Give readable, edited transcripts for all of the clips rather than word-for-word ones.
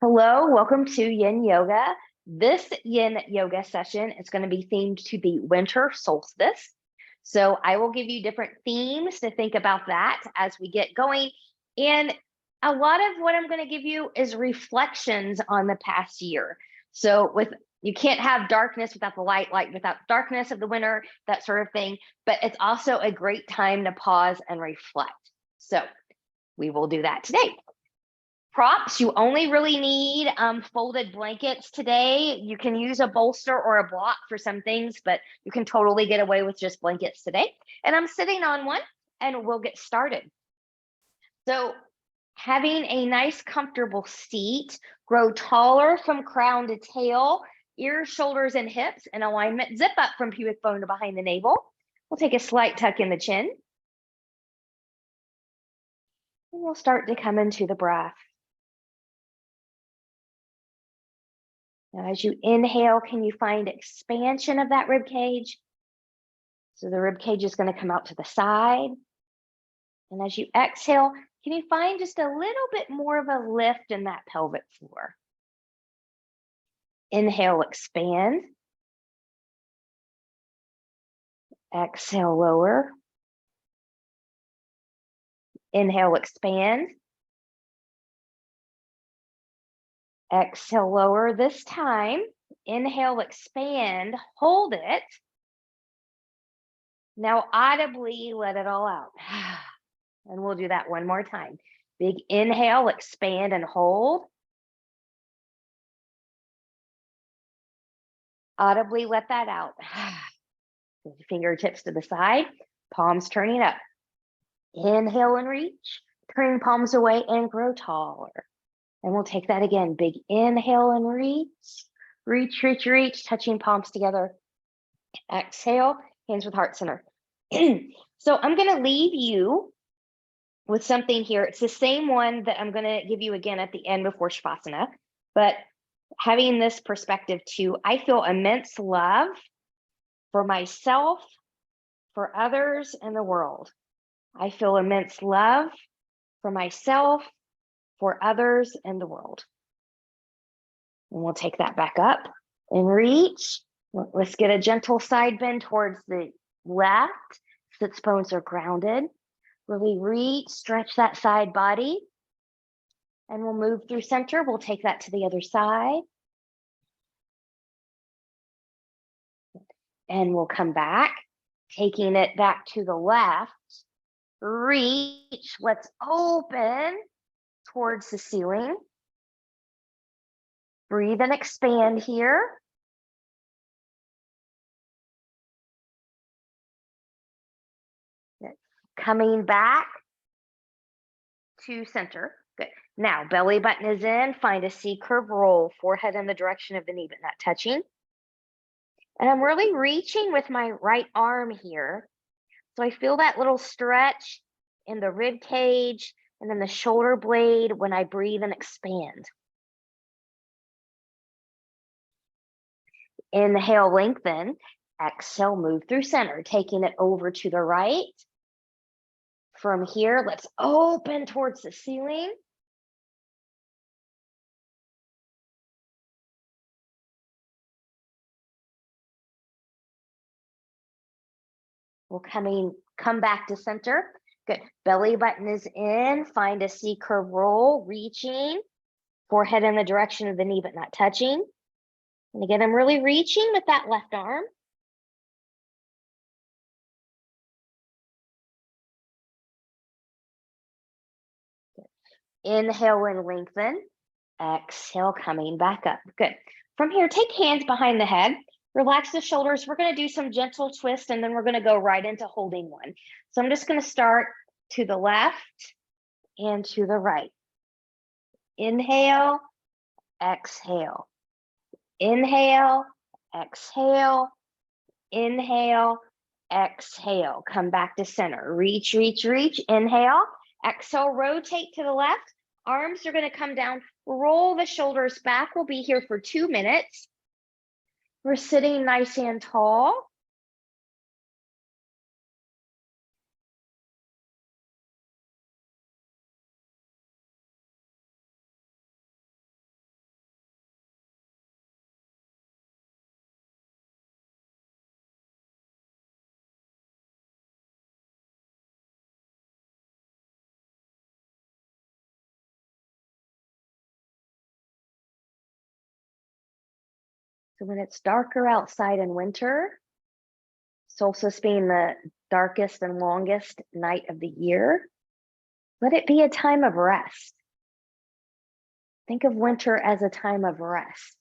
Hello, welcome to Yin Yoga. This Yin Yoga session is going to be themed to the winter solstice. So I will give you different themes to think about that as we get going. And a lot of what I'm going to give you is reflections on the past year. So you can't have darkness without the light without darkness of the winter, that sort of thing. But it's also a great time to pause and reflect. So we will do that today. Props, you only really need folded blankets today. You can use a bolster or a block for some things, but you can totally get away with just blankets today. And I'm sitting on one and we'll get started. So having a nice comfortable seat, grow taller from crown to tail, ears, shoulders, and hips in alignment, zip up from pubic bone to behind the navel. We'll take a slight tuck in the chin. And we'll start to come into the breath. Now, as you inhale, can you find expansion of that rib cage? So the rib cage is going to come out to the side. And as you exhale, can you find just a little bit more of a lift in that pelvic floor? Inhale, expand. Exhale, lower. Inhale, expand. Exhale, lower. This time, inhale, expand, hold it. Now audibly let it all out. And we'll do that one more time. Big inhale, expand and hold. Audibly let that out. Fingertips to the side, palms turning up. Inhale and reach, turning palms away and grow taller. And we'll take that again. Big inhale and reach, reach, reach, reach, touching palms together. Exhale, hands with heart center. So I'm going to leave you with something here. It's the same one that I'm going to give you again at the end before Shavasana, but having this perspective too, I feel immense love for myself, for others, and the world. I feel immense love for myself, for others, and the world. And we'll take that back up and reach. Let's get a gentle side bend towards the left. Sits bones are grounded. Really reach, stretch that side body. And we'll move through center. We'll take that to the other side. And we'll come back, taking it back to the left. Reach, let's open towards the ceiling. Breathe and expand here. Coming back to center. Good. Now, belly button is in. Find a C-curve roll. Forehead in the direction of the knee, but not touching. And I'm really reaching with my right arm here. So I feel that little stretch in the rib cage and then the shoulder blade when I breathe and expand. Inhale, lengthen. Exhale, move through center, taking it over to the right. From here, let's open towards the ceiling. We'll come back to center. Good. Belly button is in. Find a C-curve roll, reaching. Forehead in the direction of the knee, but not touching. And again, I'm really reaching with that left arm. Good. Inhale and lengthen. Exhale, coming back up. Good. From here, take hands behind the head. Relax the shoulders. We're going to do some gentle twist, and then we're going to go right into holding one. So I'm just going to start to the left and to the right. Inhale, exhale. Inhale, exhale. Inhale, exhale. Come back to center. Reach, reach, reach. Inhale. Exhale, rotate to the left. Arms are going to come down. Roll the shoulders back. We'll be here for 2 minutes. We're sitting nice and tall. So when it's darker outside in winter, solstice being the darkest and longest night of the year, let it be a time of rest. Think of winter as a time of rest.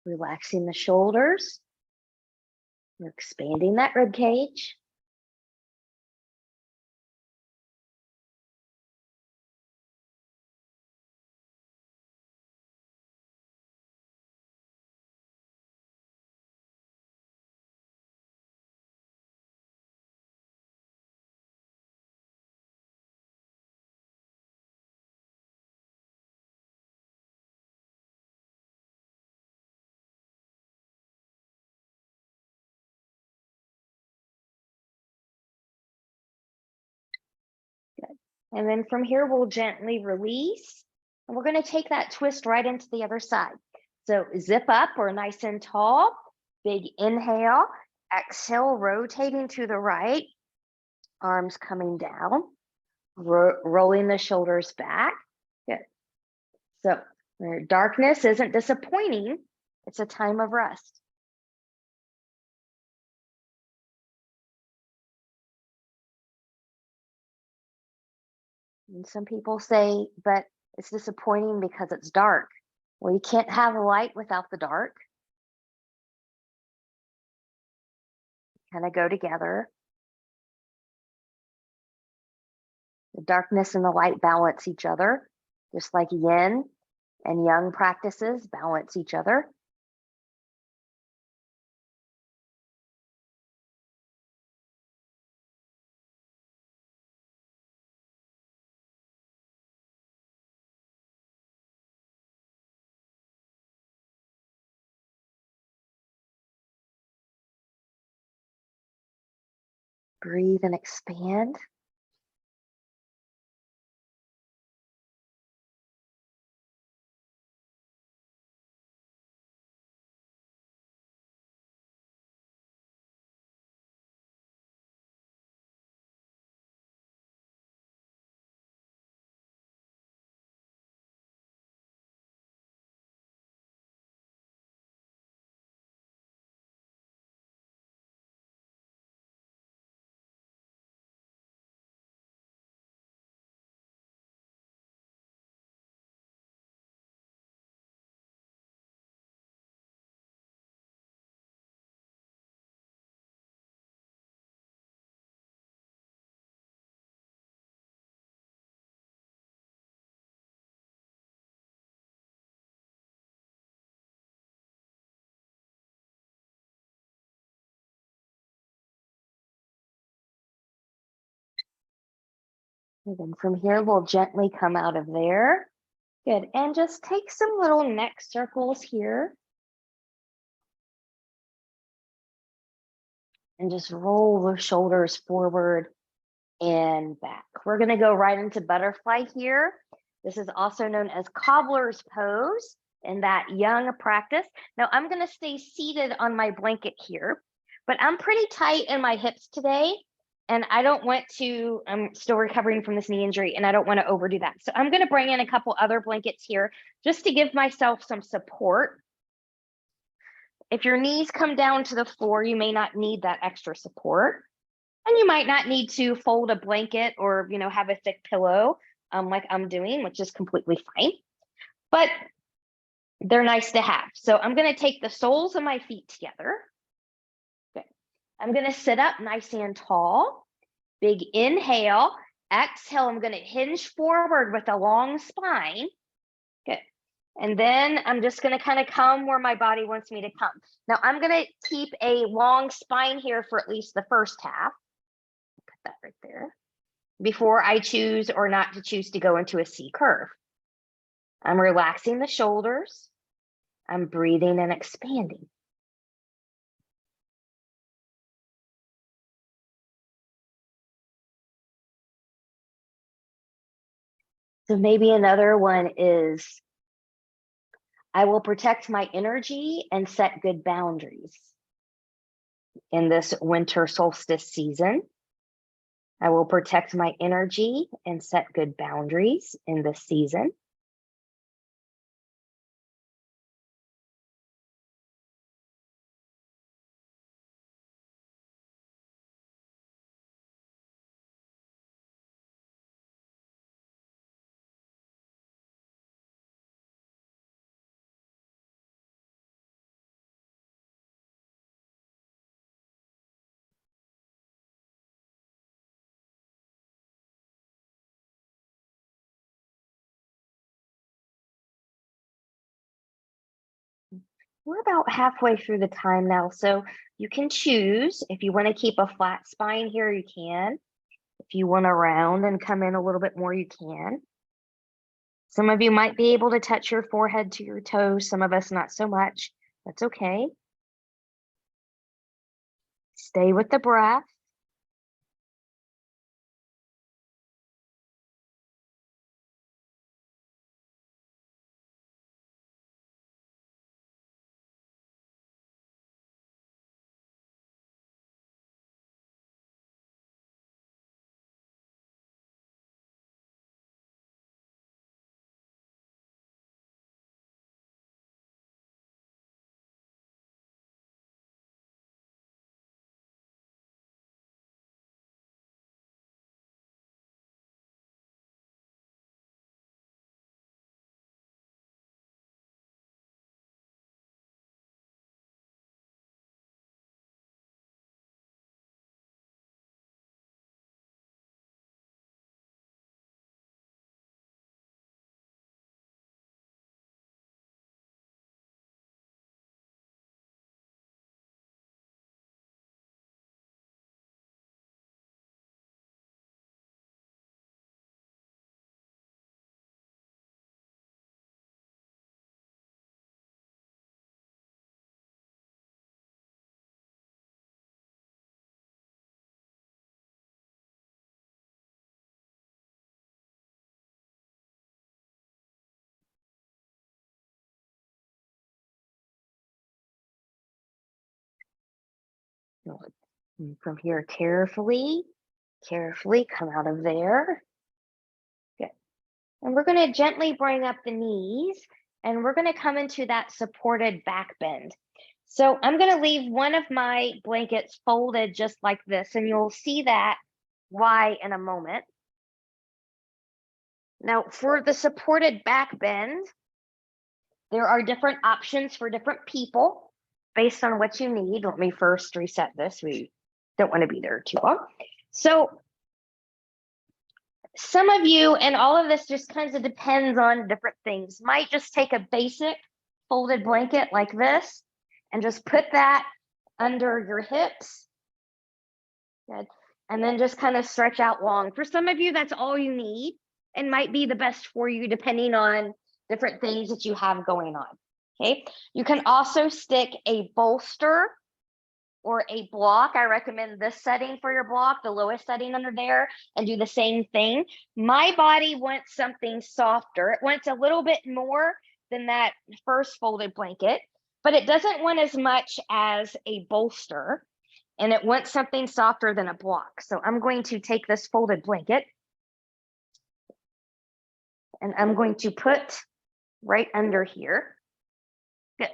Relaxing the shoulders. We're expanding that rib cage. Good. And then from here, we'll gently release. And we're going to take that twist right into the other side. So zip up or nice and tall. Big inhale. Exhale, rotating to the right. Arms coming down. Rolling the shoulders back. Good. So darkness isn't disappointing. It's a time of rest. And some people say, but it's disappointing because it's dark. Well, you can't have light without the dark. Kind of go together. The darkness and the light balance each other, just like yin and yang practices balance each other. Breathe and expand. And then from here, we'll gently come out of there. Good. And just take some little neck circles here. And just roll the shoulders forward and back. We're going to go right into butterfly here. This is also known as cobbler's pose in that yang practice. Now I'm going to stay seated on my blanket here, but I'm pretty tight in my hips today. And I don't want to, I'm still recovering from this knee injury and I don't want to overdo that. So I'm going to bring in a couple other blankets here just to give myself some support. If your knees come down to the floor, you may not need that extra support. And you might not need to fold a blanket or, have a thick pillow like I'm doing, which is completely fine. But they're nice to have. So I'm going to take the soles of my feet together. Okay. I'm going to sit up nice and tall. Big inhale. Exhale, I'm going to hinge forward with a long spine. Good. And then I'm just going to kind of come where my body wants me to come. Now I'm going to keep a long spine here for at least the first half. Put that right there. before I choose or not to choose to go into a C curve. I'm relaxing the shoulders. I'm breathing and expanding. So maybe another one is, I will protect my energy and set good boundaries in this winter solstice season. I will protect my energy and set good boundaries in this season. We're about halfway through the time now, so you can choose. If you want to keep a flat spine here, you can. If you want to round and come in a little bit more, you can. Some of you might be able to touch your forehead to your toes, some of us not so much. That's okay. Stay with the breath. From here, carefully come out of there. Good. And we're going to gently bring up the knees, and we're going to come into that supported back bend. So I'm going to leave one of my blankets folded just like this, and you'll see that why in a moment. Now, for the supported back bend, there are different options for different people based on what you need. Let me first reset this. We don't want to be there too long. So some of you, and all of this just kind of depends on different things, might just take a basic folded blanket like this and just put that under your hips. Good. And then just kind of stretch out long. For some of you, that's all you need and might be the best for you depending on different things that you have going on. Okay. You can also stick a bolster or a block. I recommend this setting for your block, the lowest setting under there, and do the same thing. My body wants something softer. It wants a little bit more than that first folded blanket, but it doesn't want as much as a bolster, and it wants something softer than a block. So I'm going to take this folded blanket and I'm going to put right under here. Good.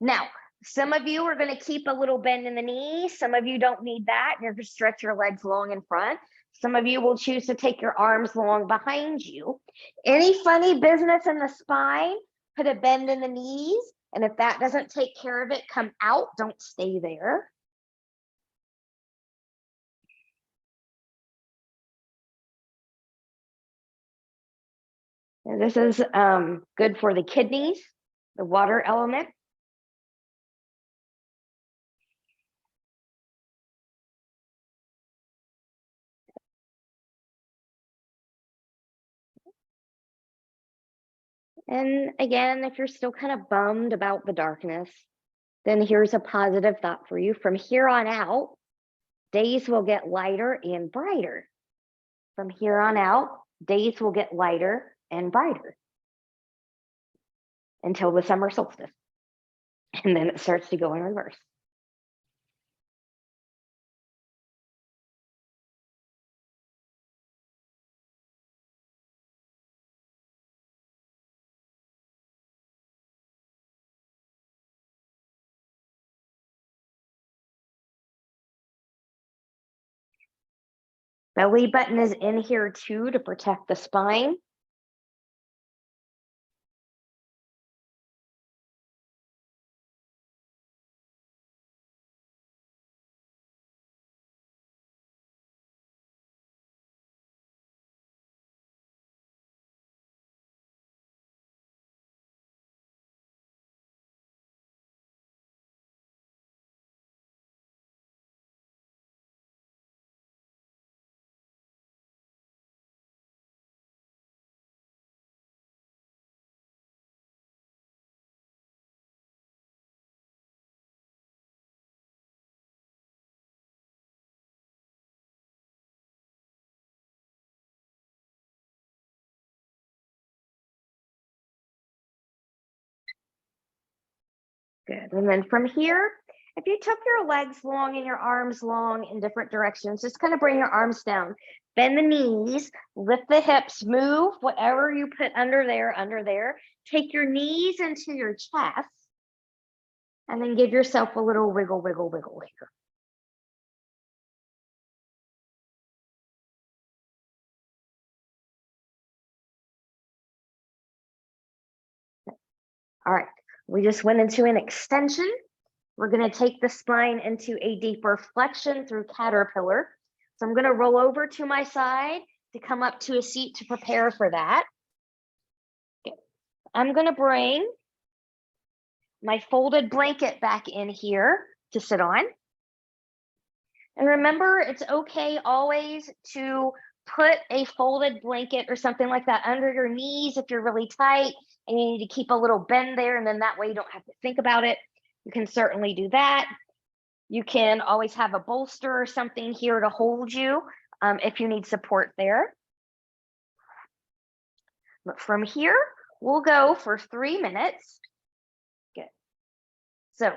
Now, some of you are going to keep a little bend in the knee. Some of you don't need that. You're going to stretch your legs long in front. Some of you will choose to take your arms long behind you. Any funny business in the spine, put a bend in the knees. And if that doesn't take care of it, come out. Don't stay there. And this is good for the kidneys, the water element. And again, if you're still kind of bummed about the darkness, then here's a positive thought for you. From here on out, days will get lighter and brighter. From here on out, days will get lighter and brighter until the summer solstice. And then it starts to go in reverse. Belly button is in here too to protect the spine. Good. And then from here, if you took your legs long and your arms long in different directions, just kind of bring your arms down, bend the knees, lift the hips, move whatever you put under there. Take your knees into your chest, and then give yourself a little wiggle, wiggle, wiggle here. All right, we just went into an extension. We're going to take the spine into a deeper flexion through caterpillar. So I'm going to roll over to my side to come up to a seat to prepare for that. Okay. I'm going to bring my folded blanket back in here to sit on. And remember, it's okay always to put a folded blanket or something like that under your knees if you're really tight and you need to keep a little bend there, and then that way you don't have to think about it. You can certainly do that. You can always have a bolster or something here to hold you if you need support there. But from here, we'll go for 3 minutes. Good. So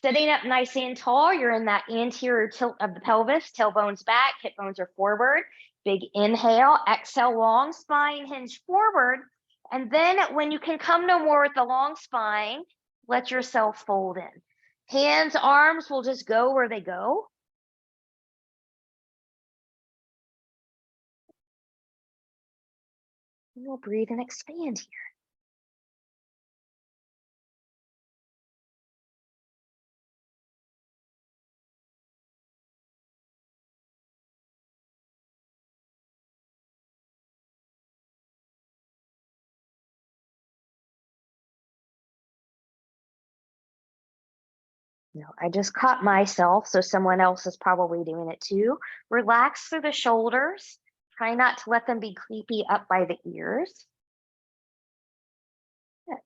sitting up nice and tall, you're in that anterior tilt of the pelvis, tailbones back, hip bones are forward. Big inhale, exhale, long spine, hinge forward. And then when you can come no more with the long spine, let yourself fold in. Hands, arms will just go where they go. And we'll breathe and expand here. No, I just caught myself, so someone else is probably doing it too. Relax through the shoulders. Try not to let them be creepy up by the ears. Good.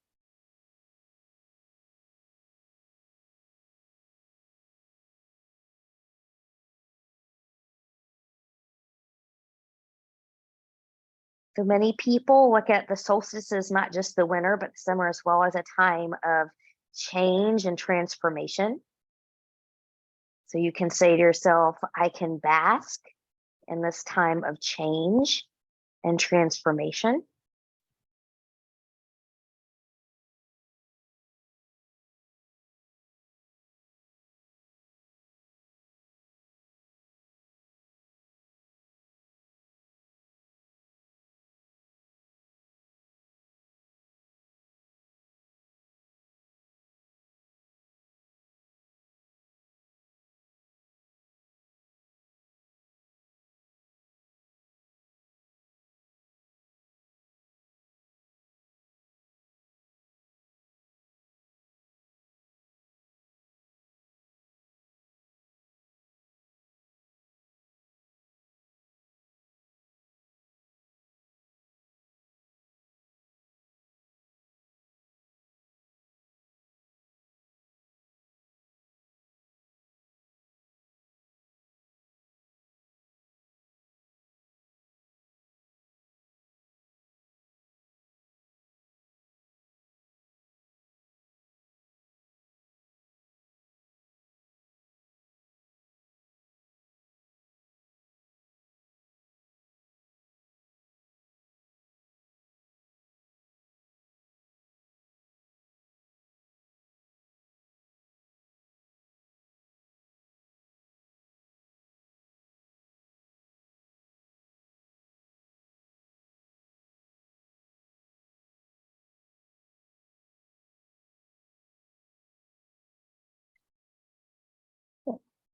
So many people look at the solstice as not just the winter, but the summer as well as a time of change and transformation. So you can say to yourself, I can bask in this time of change and transformation.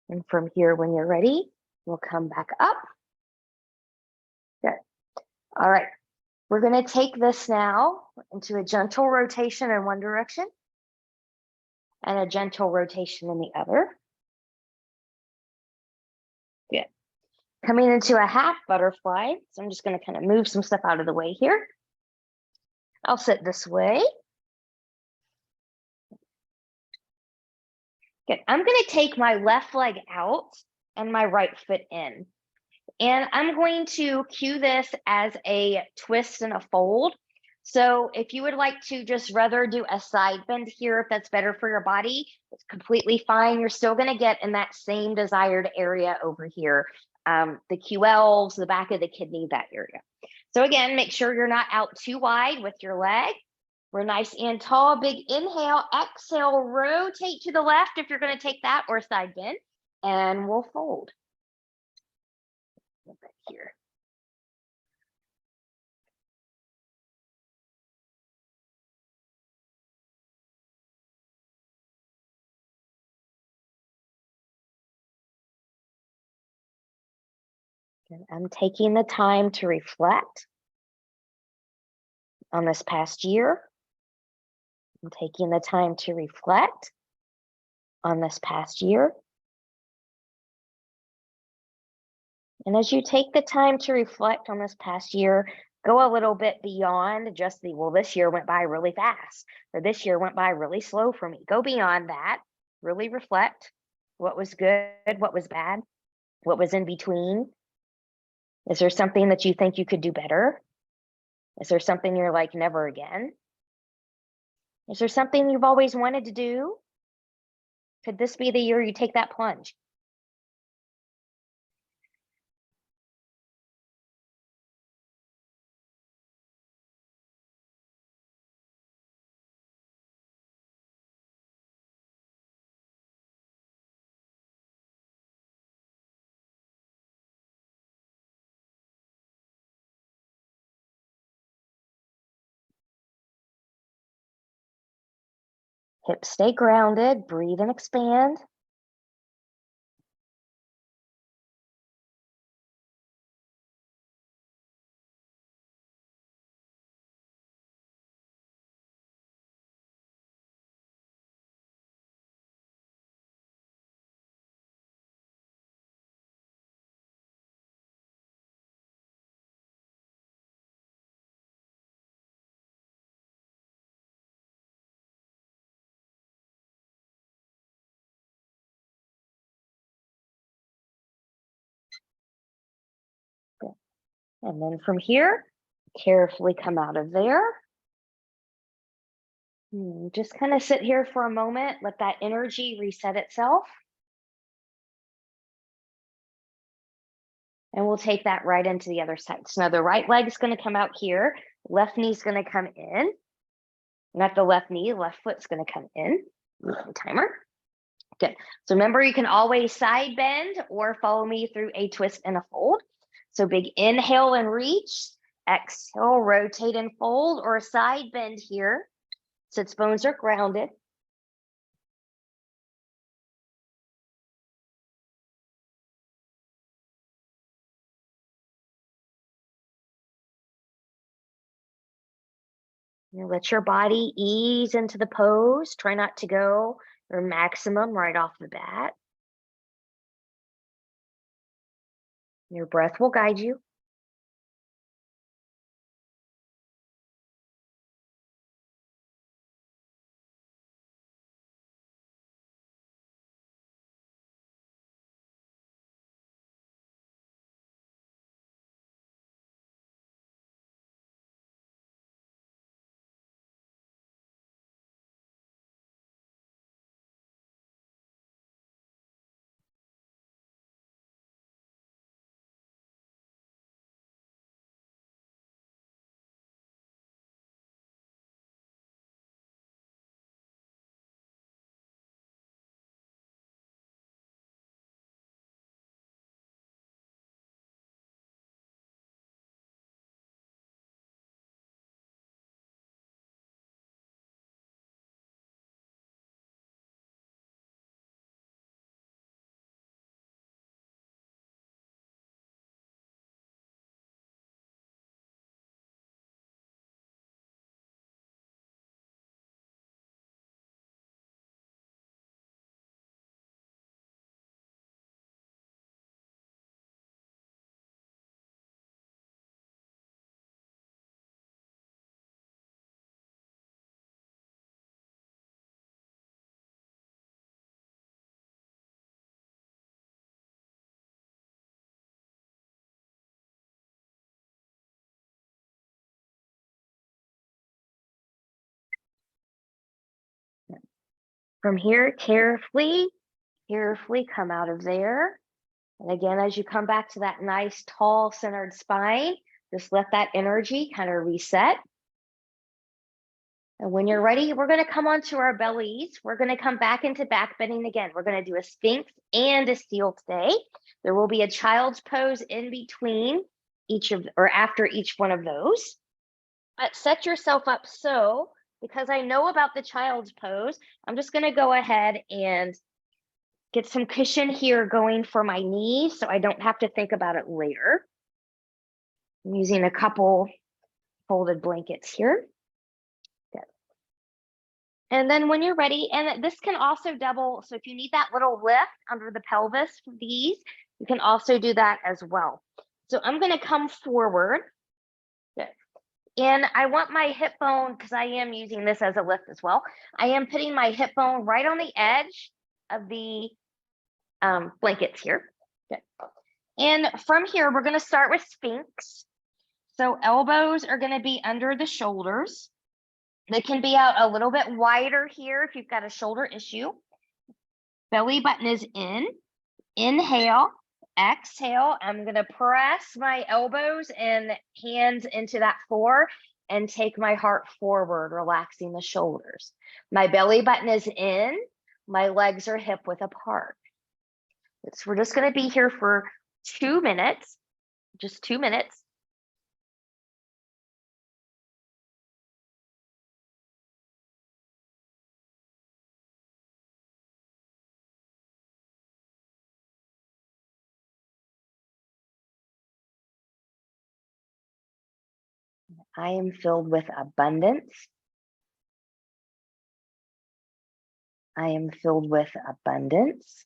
And from here, when you're ready, we'll come back up. Good. All right. We're going to take this now into a gentle rotation in one direction and a gentle rotation in the other. Good. Coming into a half butterfly. So I'm just going to kind of move some stuff out of the way here. I'll sit this way. Good. I'm going to take my left leg out and my right foot in. And I'm going to cue this as a twist and a fold. So if you would like to just rather do a side bend here, if that's better for your body, it's completely fine. You're still going to get in that same desired area over here. The QLs, the back of the kidney, that area. So again, make sure you're not out too wide with your leg. We're nice and tall. Big inhale, exhale, rotate to the left if you're going to take that, or side bend, and we'll fold. Here. And I'm taking the time to reflect on this past year. I'm taking the time to reflect on this past year. And as you take the time to reflect on this past year, go a little bit beyond just the, well, this year went by really fast, or this year went by really slow for me. Go beyond that. Really reflect what was good, what was bad, what was in between. Is there something that you think you could do better? Is there something you're like, never again? Is there something you've always wanted to do? Could this be the year you take that plunge? Hips stay grounded, breathe and expand. And then from here, carefully come out of there. Just kind of sit here for a moment, let that energy reset itself. And we'll take that right into the other side. So now the right leg is going to come out here. Left knee is going to come in. Not the left knee, left foot's going to come in. Timer. Good. So remember, you can always side bend or follow me through a twist and a fold. So big inhale and reach. Exhale, rotate and fold, or a side bend here. Sits bones are grounded. You let your body ease into the pose. Try not to go your maximum right off the bat. Your breath will guide you. From here, carefully come out of there. And again, as you come back to that nice, tall, centered spine, just let that energy kind of reset. And when you're ready, we're going to come onto our bellies. We're going to come back into back bending again. We're going to do a Sphinx and a Seal today. There will be a child's pose in between each of, or after each one of those. But set yourself up so, because I know about the child's pose, I'm just going to go ahead and get some cushion here going for my knees so I don't have to think about it later. I'm using a couple folded blankets here. Good. And then when you're ready, and this can also double, so if you need that little lift under the pelvis for these, you can also do that as well. So I'm going to come forward. Good. And I want my hip bone, because I am using this as a lift as well. I am putting my hip bone right on the edge of the blankets here. Good. And from here, we're going to start with Sphinx. So elbows are going to be under the shoulders. They can be out a little bit wider here if you've got a shoulder issue. Belly button is in. Inhale. Exhale, I'm going to press my elbows and hands into that floor and take my heart forward, relaxing the shoulders. My belly button is in, my legs are hip width apart. So we're just going to be here for 2 minutes, just 2 minutes. I am filled with abundance. I am filled with abundance.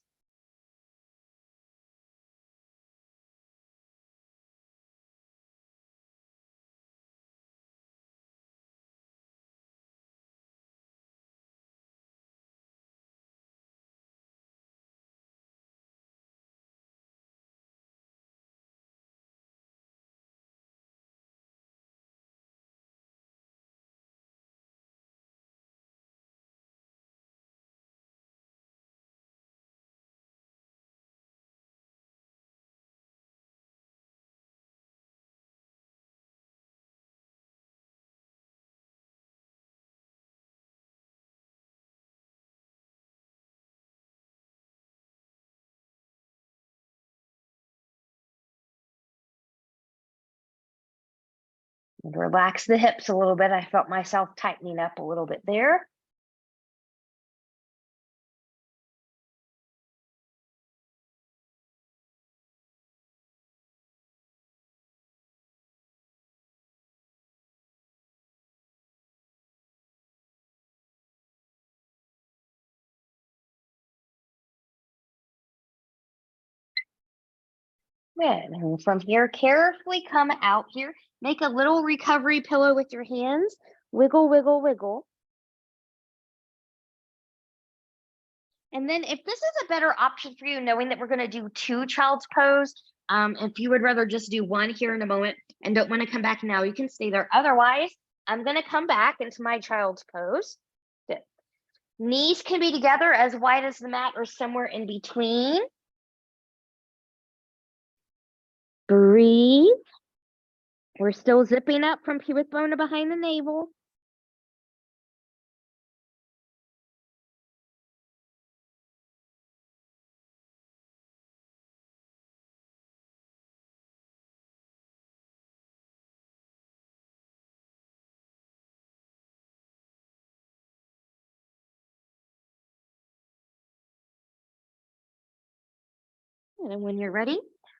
And relax the hips a little bit. I felt myself tightening up a little bit there. Good. And from here, carefully come out here. Make a little recovery pillow with your hands. Wiggle, wiggle, wiggle. And then if this is a better option for you, knowing that we're going to do 2 child's pose, if you would rather just do 1 here in a moment and don't want to come back now, you can stay there. Otherwise, I'm going to come back into my child's pose. Good. Knees can be together as wide as the mat or somewhere in between. Breathe. We're still zipping up from pubic bone to behind the navel. And then when you're ready,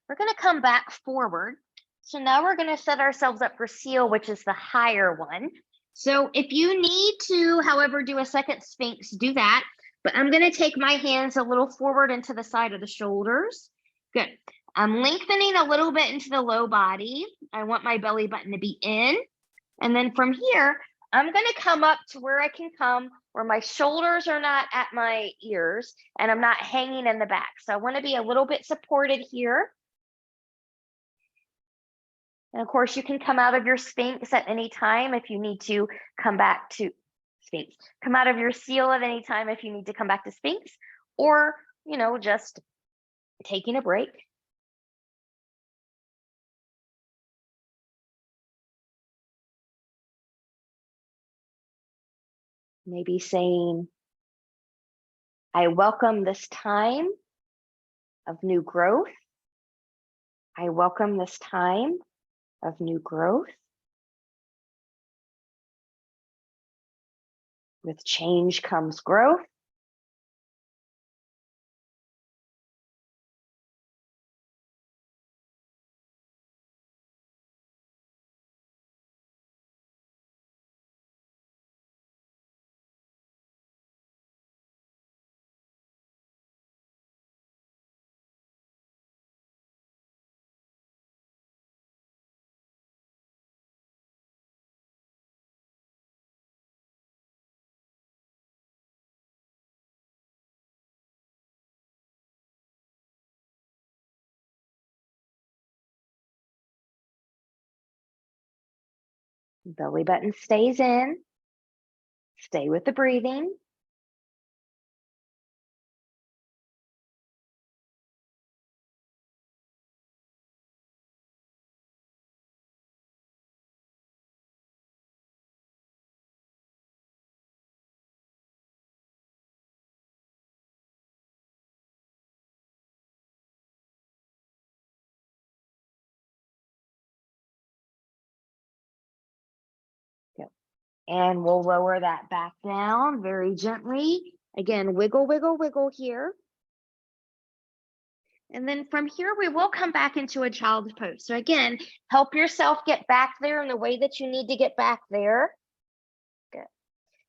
we're going to come back forward. So now we're going to set ourselves up for seal, which is the higher one. So if you need to, however, do a second Sphinx, do that. But I'm going to take my hands a little forward into the side of the shoulders. Good. I'm lengthening a little bit into the low body. I want my belly button to be in. And then from here, I'm going to come up to where I can come, where my shoulders are not at my ears and I'm not hanging in the back. So I want to be a little bit supported here. And of course, you can come out of your Sphinx at any time if you need to come back to Sphinx. Come out of your seal at any time if you need to come back to Sphinx, or, just taking a break. Maybe saying, I welcome this time of new growth. I welcome this time of new growth. With change comes growth. Belly button stays in. Stay with the breathing. Good. And we'll lower that back down very gently. Again, wiggle, wiggle, wiggle here. And then from here, we will come back into a child's pose. So again, help yourself get back there in the way that you need to get back there. Good.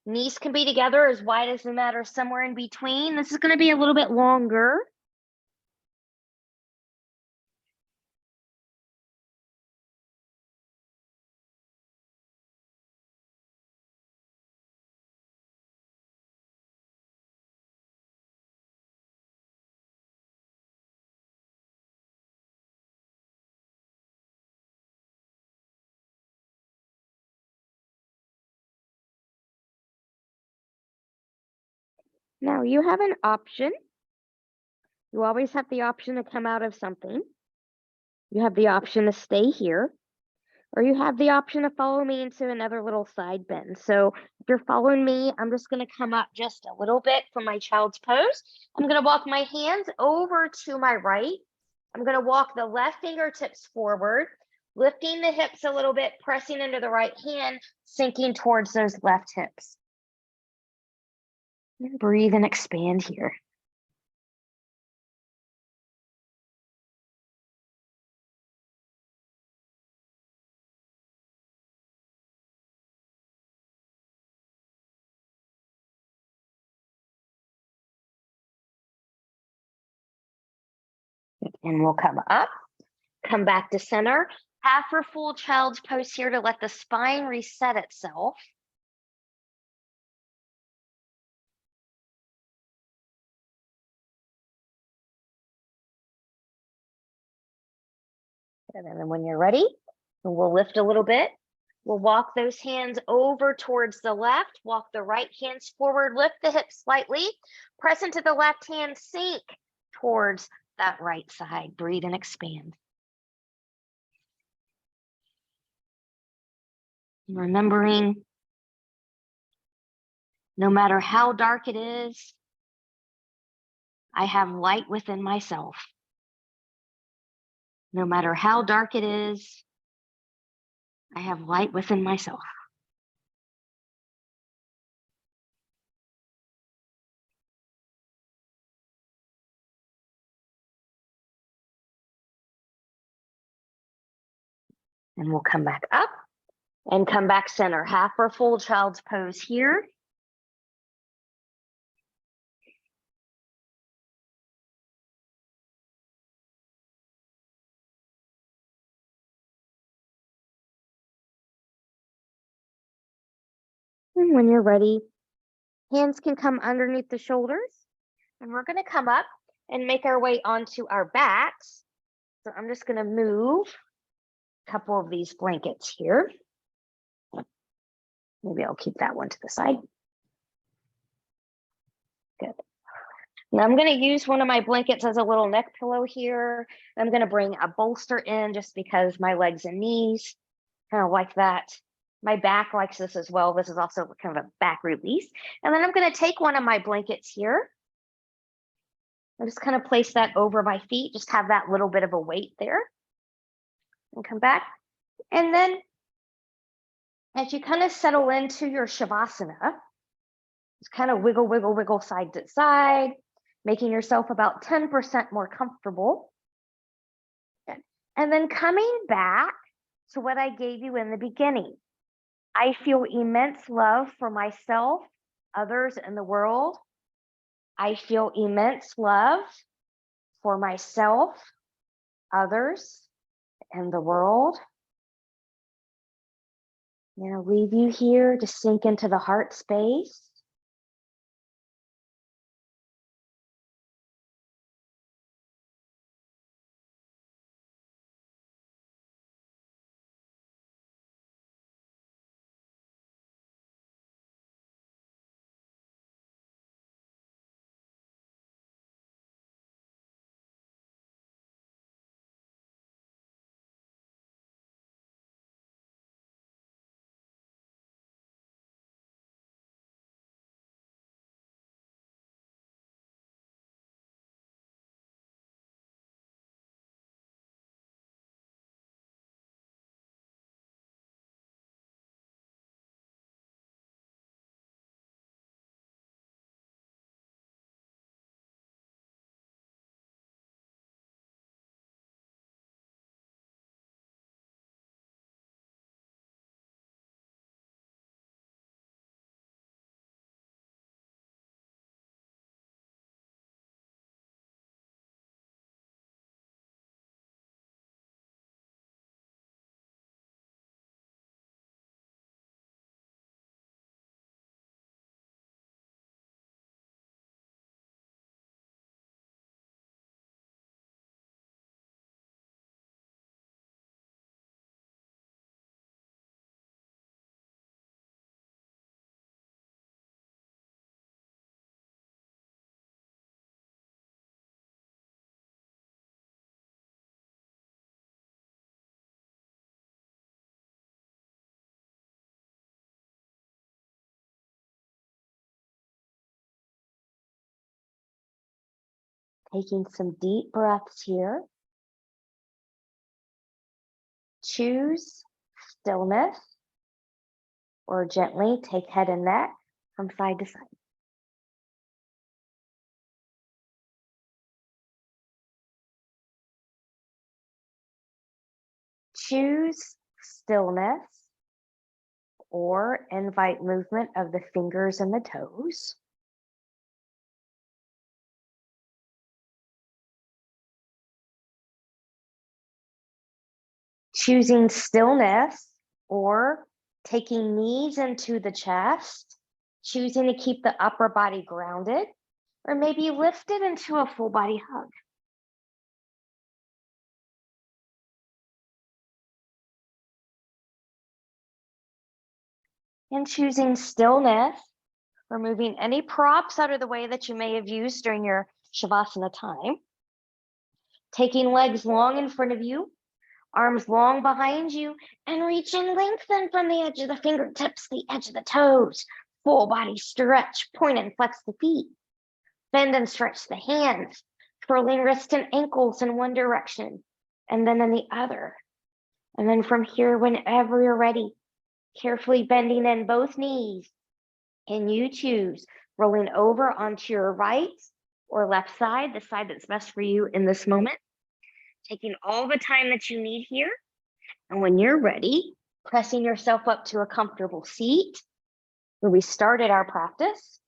Knees can be together as wide as the mat or somewhere in between. This is going to be a little bit longer. Now you have an option. You always have the option to come out of something. You have the option to stay here, or you have the option to follow me into another little side bend. So if you're following me, I'm just going to come up just a little bit from my child's pose. I'm going to walk my hands over to my right. I'm going to walk the left fingertips forward, lifting the hips a little bit, pressing into the right hand, sinking towards those left hips. And breathe and expand here. And we'll come up, come back to center, half or full child's pose here to let the spine reset itself. And then when you're ready, we'll lift a little bit. We'll walk those hands over towards the left, walk the right hands forward, lift the hips slightly, press into the left hand, sink towards that right side. Breathe and expand. Remembering, no matter how dark it is, I have light within myself. No matter how dark it is, I have light within myself. And we'll come back up and come back center. Half or full child's pose here. And when you're ready, hands can come underneath the shoulders. And we're going to come up and make our way onto our backs. So I'm just going to move a couple of these blankets here. Maybe I'll keep that one to the side. Now I'm going to use one of my blankets as a little neck pillow here. I'm going to bring a bolster in just because my legs and knees kind of like that. My back likes this as well. This is also kind of a back release. And then I'm going to take one of my blankets here. I'm just kind of place that over my feet, just have that little bit of a weight there. And come back. And then as you kind of settle into your Shavasana, just kind of wiggle, wiggle, wiggle side to side, making yourself about 10% more comfortable. And then coming back to what I gave you in the beginning. I feel immense love for myself, others, and the world. I feel immense love for myself, others, and the world. I'm going to leave you here to sink into the heart space. Taking some deep breaths here. Choose stillness or gently take head and neck from side to side. Choose stillness or invite movement of the fingers and the toes. Choosing stillness or taking knees into the chest, choosing to keep the upper body grounded, or maybe lifted into a full body hug. And choosing stillness, removing any props out of the way that you may have used during your Shavasana time. Taking legs long in front of you, arms long behind you, and reach and lengthen from the edge of the fingertips, the edge of the toes. Full body stretch, point and flex the feet. Bend and stretch the hands, twirling wrists and ankles in one direction, and then in the other. And then from here, whenever you're ready, carefully bending in both knees. And you choose rolling over onto your right or left side, the side that's best for you in this moment. Taking all the time that you need here. And when you're ready, pressing yourself up to a comfortable seat where we started our practice.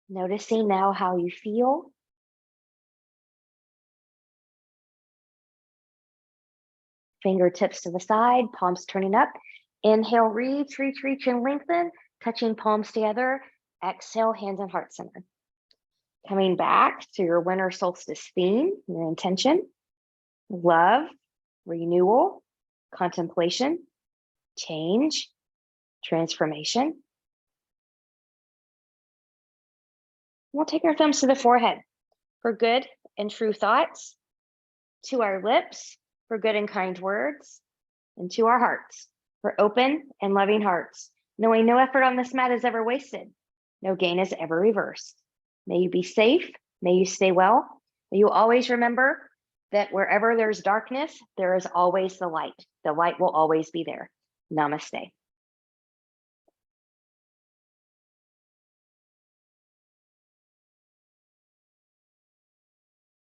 Noticing now how you feel. Fingertips to the side, palms turning up. Inhale, reach, reach, reach, and lengthen, touching palms together. Exhale, hands on heart center. Coming back to your winter solstice theme, your intention, love, renewal, contemplation, change, transformation. We'll take our thumbs to the forehead for good and true thoughts, to our lips for good and kind words, and to our hearts for open and loving hearts, knowing no effort on this mat is ever wasted, no gain is ever reversed. May you be safe, may you stay well, may you always remember that wherever there's darkness, there is always the light. The light will always be there. Namaste.